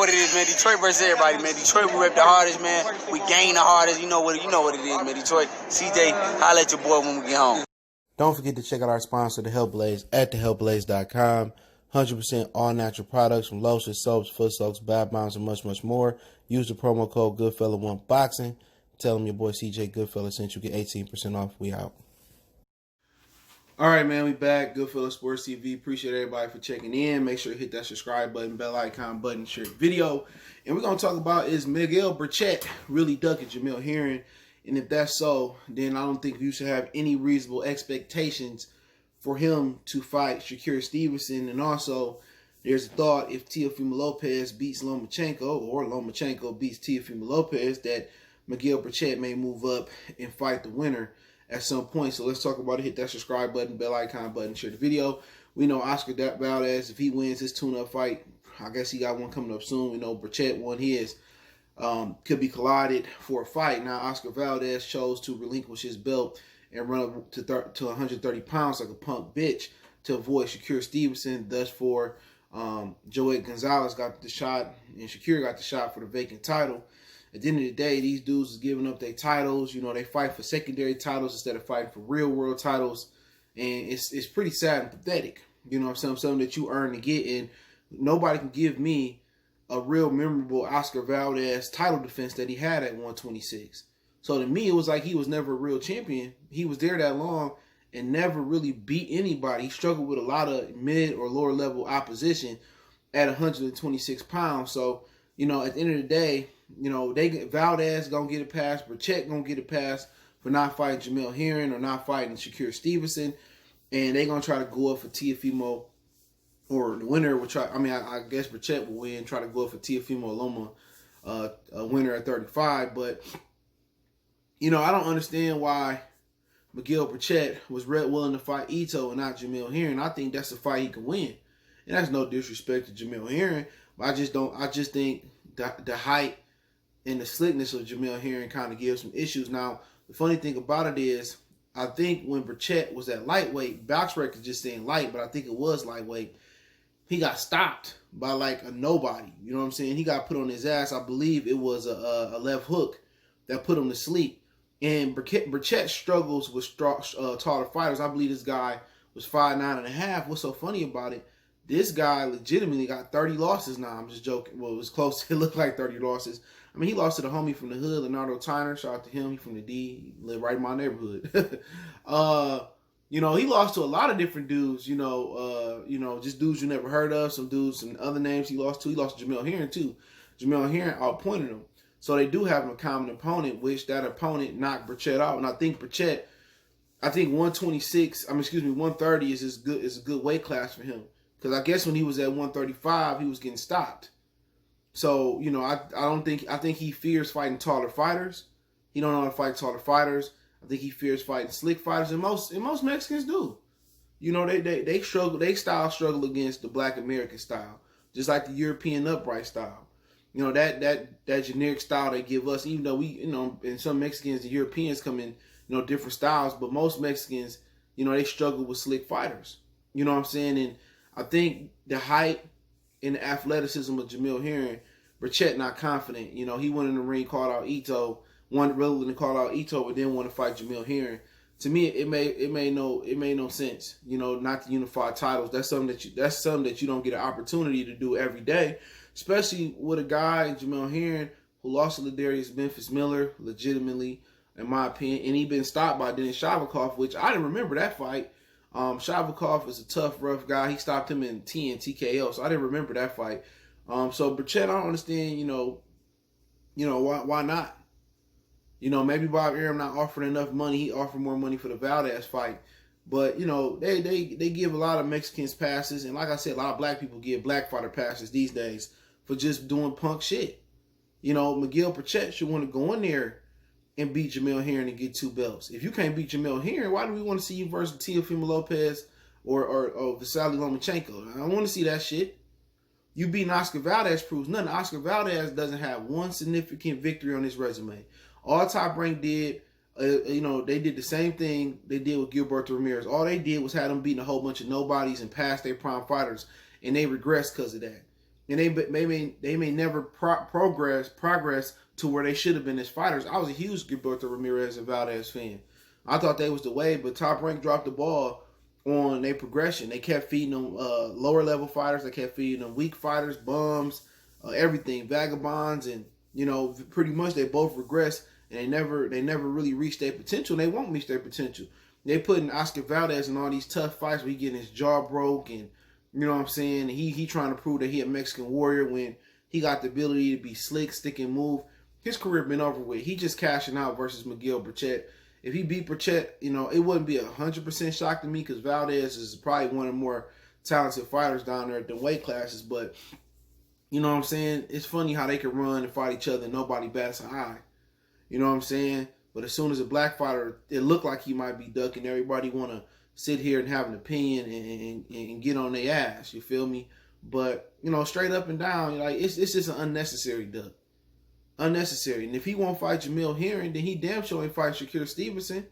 what it is, man. Detroit versus everybody, man. Detroit, we rep the hardest, man. We gain the hardest. You know what it is, man. Detroit, CJ, holla at your boy when we get home. Don't forget to check out our sponsor, The Health Blaze, at thehealthblaze.com. 100% all natural products from lotions, soaps, foot soaks, bath bombs, and much, much more. Use the promo code Goodfella1Boxing. Tell them your boy CJ Goodfella sent you. Get 18% off. We out. All right, man, we back. Goodfella Sports TV. Appreciate everybody for checking in. Make sure to hit that subscribe button, bell icon button, share the video. And we're going to talk about is Miguel Berchelt really ducking Jamel Herring. And if that's so, then I don't think you should have any reasonable expectations for him to fight Shakur Stevenson. And also, there's a thought if Teofimo Lopez beats Lomachenko or Lomachenko beats Teofimo Lopez that Miguel Berchelt may move up and fight the winner at some point. So let's talk about it. Hit that subscribe button, bell icon button, share the video. We know Oscar Valdez, if he wins his tune-up fight, I guess he got one coming up soon. We know Berchelt won his. Could be collided for a fight. Now, Oscar Valdez chose to relinquish his belt and run up to 130 pounds like a punk bitch to avoid Shakur Stevenson. Thus, for Joey Gonzalez got the shot, and Shakur got the shot for the vacant title. At the end of the day, these dudes is giving up their titles. You know, they fight for secondary titles instead of fighting for real world titles. And it's pretty sad and pathetic. You know what I'm saying? Something that you earn to get. And nobody can give me a real memorable Oscar Valdez title defense that he had at 126. So to me, it was like he was never a real champion. He was there that long and never really beat anybody. He struggled with a lot of mid or lower level opposition at 126 pounds. So, you know, at the end of the day, you know, Valdez gonna get a pass, Berchelt gonna get a pass for not fighting Jamel Herring or not fighting Shakur Stevenson, and they gonna try to go up for Teofimo, or the winner will try. I mean, I guess Berchelt will win, try to go up for Teofimo Loma, a winner at 35. But you know, I don't understand why Miguel Berchelt was willing to fight Ito and not Jamel Herring. I think that's a fight he can win, and that's no disrespect to Jamel Herring, but I just think the height and the slickness of Jamel Herring kind of gives some issues. Now, the funny thing about it is, I think when Berchelt was at lightweight, box record just saying light, but I think it was lightweight, he got stopped by like a nobody. You know what I'm saying? He got put on his ass. I believe it was a left hook that put him to sleep. And Berchelt struggles with taller fighters. I believe this guy was 5'9.5". What's so funny about it? This guy legitimately got 30 losses now. I'm just joking. Well, it was close. It looked like 30 losses. I mean, he lost to the homie from the hood, Leonardo Tyner. Shout out to him. He from the D. He lived right in my neighborhood. You know, he lost to a lot of different dudes. You know, just dudes you never heard of. Some dudes and other names he lost to. He lost to Jamel Herring too. Jamel Herring outpointed him. So they do have a common opponent, which that opponent knocked Berchelt out. And I think Berchelt, 130 is a good weight class for him. Because I guess when he was at 135, he was getting stopped. So, you know, I think he fears fighting taller fighters. He don't know how to fight taller fighters. I think he fears fighting slick fighters, and most Mexicans do. You know, they struggle, they struggle against the Black American style, just like the European upright style. You know, that generic style they give us, even though we, you know, and some Mexicans, the Europeans come in, you know, different styles, but most Mexicans, you know, they struggle with slick fighters. You know what I'm saying? And I think the height and the athleticism of Jamel Herring, Berchelt not confident. You know, he went in the ring, called out Ito, wanted rather than call out Ito, but then want to fight Jamel Herring. To me, it made no sense. You know, not to unify titles. That's something that you don't get an opportunity to do every day, especially with a guy, Jamel Herring, who lost to Ladarius Memphis Miller, legitimately, in my opinion, and he been stopped by Denis Shavakov, which I didn't remember that fight. Shavakov is a tough, rough guy. He stopped him in TKO, so I didn't remember that fight. So Berchelt, I don't understand, you know, why not? You know, maybe Bob Arum not offering enough money. He offered more money for the Valdez fight. But, you know, they give a lot of Mexicans passes. And like I said, a lot of black people give black fighter passes these days for just doing punk shit. You know, Miguel Berchelt should want to go in there and beat Jamel Herring and get 2 belts. If you can't beat Jamel Herring, why do we want to see you versus Teofimo Lopez or Vasily Lomachenko? I don't want to see that shit. You beating Oscar Valdez proves nothing. Oscar Valdez doesn't have one significant victory on his resume. All Top Rank did, you know, they did the same thing they did with Gilberto Ramirez. All they did was have them beating a whole bunch of nobodies and past their prime fighters, and they regressed because of that. and they may never progress to where they should have been as fighters. I was a huge Gilberto Ramirez and Valdez fan. I thought they was the way, but Top Rank dropped the ball on their progression. They kept feeding them lower level fighters. They kept feeding them weak fighters, bums, everything, vagabonds, and pretty much they both regressed, and they never really reached their potential. And they won't reach their potential. They putting Oscar Valdez in all these tough fights where he getting his jaw broke, and you know what I'm saying. He trying to prove that he a Mexican warrior when he got the ability to be slick, stick, and move. His career been over with. He just cashing out versus Miguel Berchelt. If he beat Berchelt, it wouldn't be 100% shock to me because Valdez is probably one of the more talented fighters down there at the weight classes. But you know what I'm saying? It's funny how they can run and fight each other and nobody bats an eye. You know what I'm saying? But as soon as a black fighter, it looked like he might be ducking. Everybody want to sit here and have an opinion and get on their ass. You feel me? But straight up and down, like it's just an unnecessary duck. Unnecessary. And if he won't fight Jamel Herring, then he damn sure ain't fight Shakur Stevenson.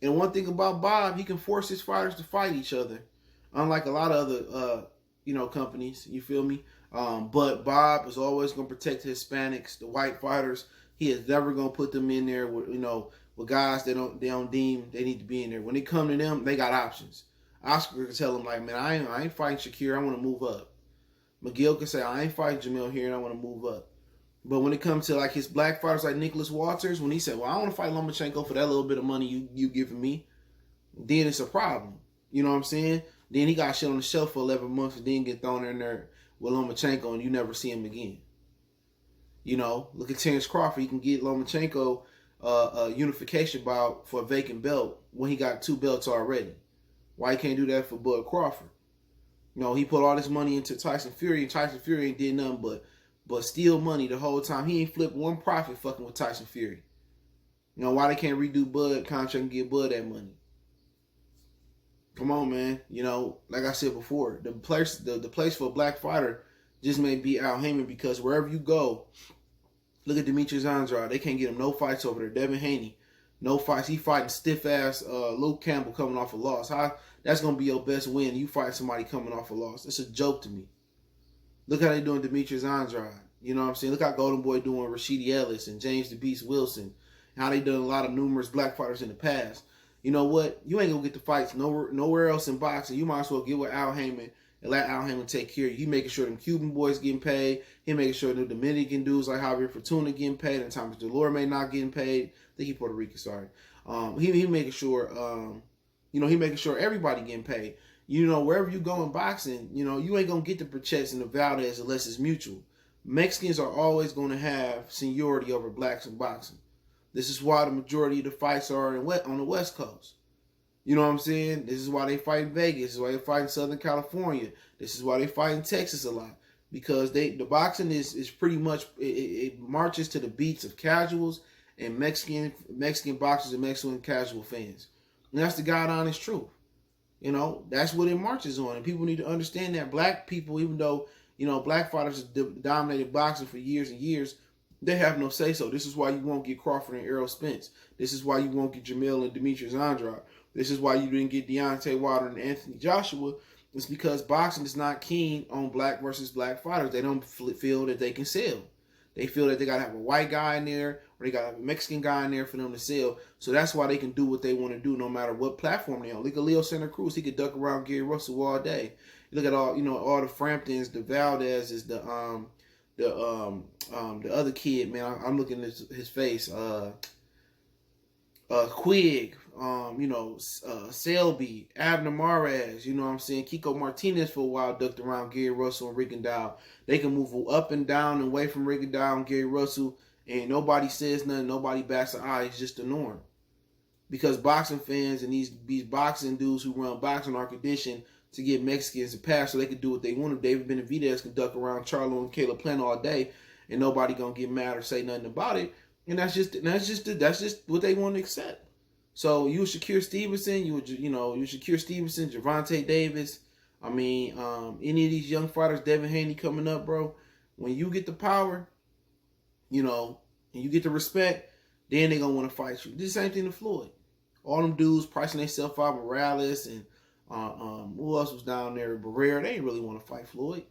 And one thing about Bob, he can force his fighters to fight each other, unlike a lot of other companies. You feel me? But Bob is always going to protect the Hispanics, the white fighters. He is never going to put them in there with with guys they don't deem they need to be in there. When they come to them, they got options. Oscar can tell them like, man, I ain't fighting Shakur. I want to move up. Miguel can say, I ain't fighting Jamel here and I want to move up. But when it comes to like his black fighters like Nicholas Walters, when he said, well, I want to fight Lomachenko for that little bit of money you giving me, then it's a problem. You know what I'm saying? Then he got shit on the shelf for 11 months and then get thrown in there with Lomachenko and you never see him again. Look at Terrence Crawford. He can get Lomachenko a unification bout for a vacant belt when he got 2 belts already. Why he can't do that for Bud Crawford? He put all this money into Tyson Fury, and Tyson Fury ain't did nothing but steal money the whole time. He ain't flipped one profit fucking with Tyson Fury. Why they can't redo Bud contract and give Bud that money? Come on, man. Like I said before, the place for a black fighter just may be Al Heyman because wherever you go, look at Demetrius Andrade. They can't get him no fights over there. Devin Haney, no fights. He fighting stiff ass Luke Campbell coming off a loss. How that's gonna be your best win? You fight somebody coming off a loss. It's a joke to me. Look how they doing Demetrius Andrade. You know what I'm saying? Look how Golden Boy doing Rashidi Ellis and James the Beast Wilson. How they done a lot of numerous black fighters in the past. You know what? You ain't gonna get the fights nowhere else in boxing. You might as well get with Al Heyman and let Al Heyman take care of you. He making sure them Cuban boys getting paid. He making sure the Dominican dudes like Javier Fortuna getting paid. And Thomas Delorme not getting paid. I think he Puerto Rican, sorry. He making sure he making sure everybody getting paid. Wherever you go in boxing, you ain't gonna get the Berchelts and the Valdez unless it's mutual. Mexicans are always gonna have seniority over blacks in boxing. This is why the majority of the fights are on the West Coast. You know what I'm saying? This is why they fight in Vegas. This is why they fight in Southern California. This is why they fight in Texas a lot. Because the boxing is pretty much, it marches to the beats of casuals and Mexican boxers and Mexican casual fans. And that's the God honest truth. That's what it marches on. And people need to understand that black people, even though, black fighters have dominated boxing for years and years, they have no say-so. This is why you won't get Crawford and Errol Spence. This is why you won't get Jamel and Demetrius Andrade. This is why you didn't get Deontay Wilder and Anthony Joshua. It's because boxing is not keen on black versus black fighters. They don't feel that they can sell. They feel that they got to have a white guy in there or they got to have a Mexican guy in there for them to sell. So that's why they can do what they want to do no matter what platform they're on. Look at Leo Santa Cruz. He could duck around Gary Russell all day. You look at all the Framptons, the Valdez's, the other kid, man. I'm looking at his face. Quigg, Selby, Abner Mares, you know what I'm saying? Kiko Martinez for a while ducked around Gary Russell and Rigondeaux. They can move up and down and away from Rigondeaux and Gary Russell, and nobody says nothing, nobody bats an eye. It's just the norm. Because boxing fans and these boxing dudes who run boxing are conditioned to get Mexicans a pass so they can do what they want. If David Benavidez can duck around Charlo and Caleb Plant all day, and nobody gonna get mad or say nothing about it. And that's just what they want to accept. So you Shakur Stevenson, you Shakur Stevenson, Gervonta Davis. I mean, any of these young fighters, Devin Haney coming up, bro. When you get the power, and you get the respect, then they gonna want to fight you. This is the same thing to Floyd. All them dudes pricing themselves out, Morales and who else was down there? Barrera. They didn't really want to fight Floyd.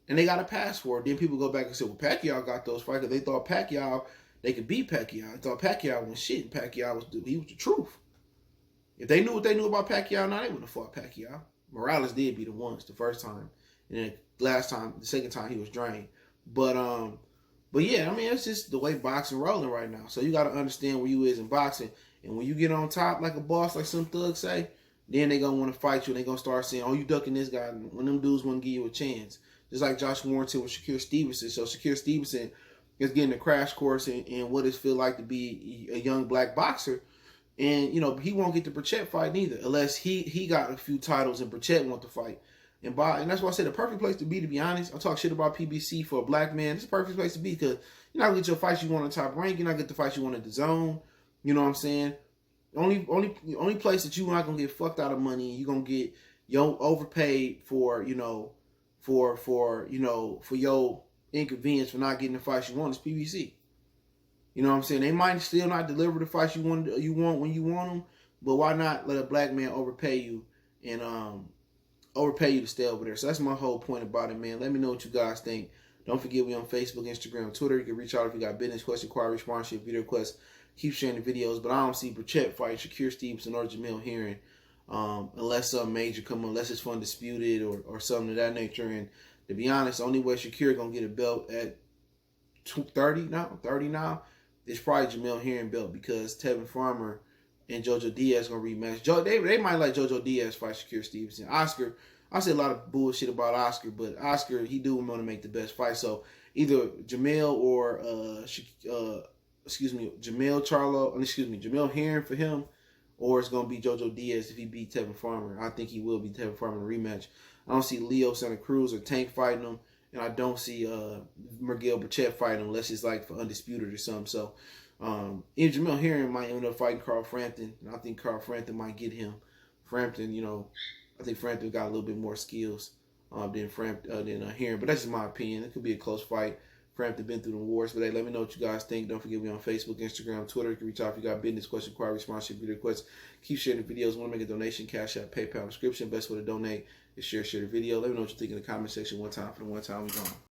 And they got a pass for it. Then people go back and say, well, Pacquiao got those fights because they thought Pacquiao, they could beat Pacquiao. They thought Pacquiao was shit, and Pacquiao was the truth. If they knew what they knew about Pacquiao, now they wouldn't have fought Pacquiao. Morales did beat him once the first time, and then the second time he was drained. But yeah, I mean, it's just the way boxing rolling right now. So you got to understand where you is in boxing, and when you get on top like a boss, like some thugs say, then they gonna want to fight you, and they gonna start saying, "Oh, you ducking this guy." When them dudes wouldn't give you a chance, just like Josh Warrington with Shakur Stevenson. So Shakur Stevenson is getting a crash course in what it feels like to be a young black boxer. And, you know, he won't get the Berchelt fight neither unless he got a few titles and Berchelt want to fight. And that's why I said the perfect place to be, to be honest. I talk shit about PBC for a black man. It's the perfect place to be because you're not going to get your fights you want in top rank. You're not going to get the fights you want in the zone. You know what I'm saying? Only place that you're not going to get fucked out of money, you're going to get overpaid for, for your inconvenience for not getting the fights you want is PBC. You know what I'm saying? They might still not deliver the fights you want when you want them, but why not let a black man overpay you and overpay you to stay over there? So that's my whole point about it, man. Let me know what you guys think. Don't forget we on Facebook, Instagram, Twitter. You can reach out if you got business questions, inquiry, sponsorship, video requests. Keep sharing the videos, but I don't see Berchelt fight Shakur Stevenson or Jamel Herring unless something major come on, unless it's fun disputed or something of that nature. And to be honest, the only way Shakur gonna get a belt at 30 now. It's probably Jamel Herring belt because Tevin Farmer and JoJo Diaz gonna rematch. They might let JoJo Diaz fight Shakur Stevenson. Oscar, I say a lot of bullshit about Oscar, but Oscar, he do want to make the best fight. So either Jamel or Jamel Herring for him, or it's gonna be JoJo Diaz if he beat Tevin Farmer. I think he will beat Tevin Farmer in a rematch. I don't see Leo Santa Cruz or Tank fighting him. And I don't see Miguel Berchelt fighting unless it's like for undisputed or something. So, and Jamel Herring might end up fighting Carl Frampton. And I think Carl Frampton might get him. Frampton, I think Frampton got a little bit more skills than Herring. But that's just my opinion. It could be a close fight. Frampton been through the wars. But hey, let me know what you guys think. Don't forget me on Facebook, Instagram, Twitter. You can reach out if you got business, question, inquiry, sponsorship, video requests. Keep sharing the videos. Want to make a donation, Cash App, PayPal, description. Best way to donate is share the video. Let me know what you think in the comment section one time for the one time we gone.